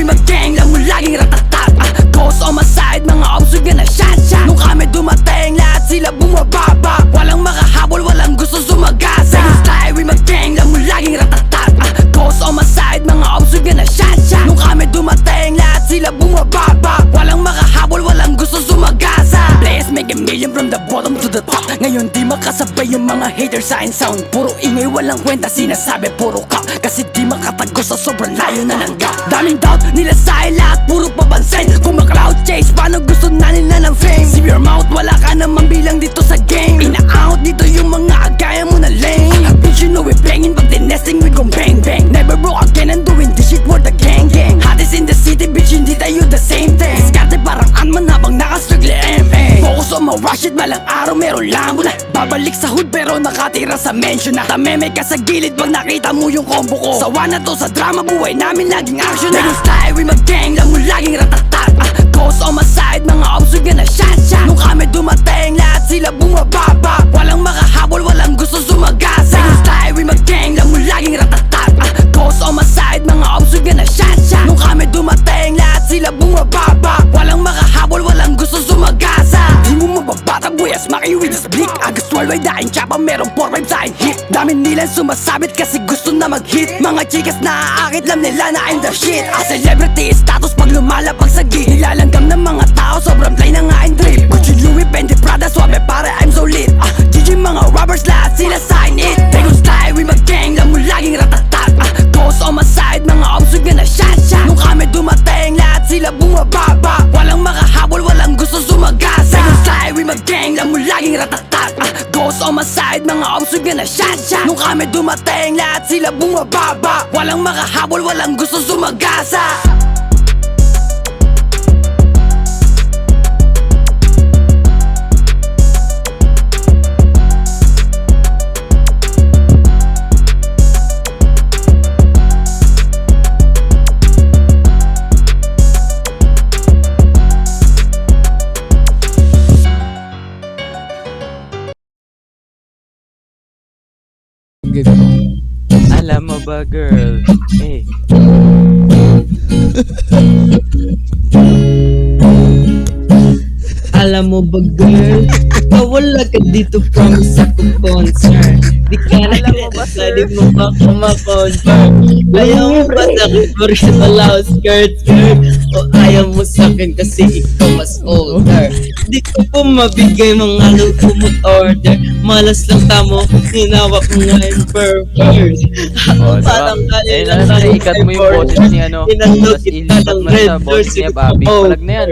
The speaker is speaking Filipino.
we mag-gang, lang mo laging ratatat. Ghost on my side, mga obsug na shot. Nung kami dumating, lahat sila bumababa. Walang makahabol, walang gusto sumagasa. Style, we mag-gang, lang mo laging ratatat. Ghost on my side, mga obsug na shot. Nung kami dumating, lahat sila bumababa. Walang makahabol, walang gusto sumagasa. Players make a million from the bottom to the top. Ngayon di makasabay yung mga haters sa sound. Puro ingay, walang kwenta, sinasabi puro kap. Kasi di makatagos sa sobrang layo na ng gap. Daming doubt nila sa lahat, puro pabansin. Kung ma-cloud chase, paano gusto na nila ng fame? Sip your mouth, wala ka namang bilang dito sa game. Ina-out dito yung mga agaya mo na lame. Bitch, you know we bangin, pag dinesting we gon' bang bang. Never broke again and doing this shit for the gang gang. Hottest in the city, bitch, hindi tayo the same thing. Diskarte parang Ant-Man habang nakastruggle MA. Focus on my rush it, balang araw meron lang muna. Babalik sa hood pero nakatira sa mansion na. Tameme ka sa gilid pag nakita mo yung combo ko. Sawa na to sa drama, buhay namin laging action na. Naging style, we mag-gang, lang mo laging ratatat. Ghost on my side, mga obsug na shot. Nung kami dumating, lahat sila bumababa. Walang makahabol, walang gusto sumagasa. Naging style, we mag-gang, lang mo laging ratatat. Ghost on my side, mga obsug na shot. Nung kami dumating, lahat sila bumababa. Walang makahabol, walang gusto sumagasa. Di mo mababata, boy, as maki with this blick. Agas 12 ay daing tsapa, meron 4-5 sa hit. Dami nila sumasabit kasi gusto na mag-hit. Mga chikas na aakit, alam nila na I'm the shit. A celebrity status pag lumalapag sa gig. Nilalanggam ng mga tao, sobrang plain na nga ang drip. Gucci, Louis, Fendi, Prada, suabe pare, I'm so lit. GG mga rappers, lahat sila sign it. Bagel style, we mag-gang, lang mo laging ratatat. Ghost on my side, mga obsug na shot. Nung kami dumating, lahat sila bumababa. Walang makahabol, walang gusto sumagasa. Bagel style, we mag-gang, lang mo laging ratatat. Ghost on my side, mga obsug na shot. Nung kami dumating, lahat sila bumababa. Walang makahabol, walang gusto sumagasa. Alam mo ba, girl? Eh. Alam mo ba, girl? Wala ka dito, promise ako concern. Di ka na di mo ba kumakonfirm? Ayaw mo ba sa akin for allow skirt, skirt? O ayaw mo sa akin kasi ikaw mas older? Di ko po mabigay mga luto mo't order. Malas lang tamo, hinawak mo nga yung purpose. Ako parang eh, naikat mo yung boses ni ano. Inandok Tapos kita ilipat ng mo red sa doors boses niya, Bobby. Palag na yan.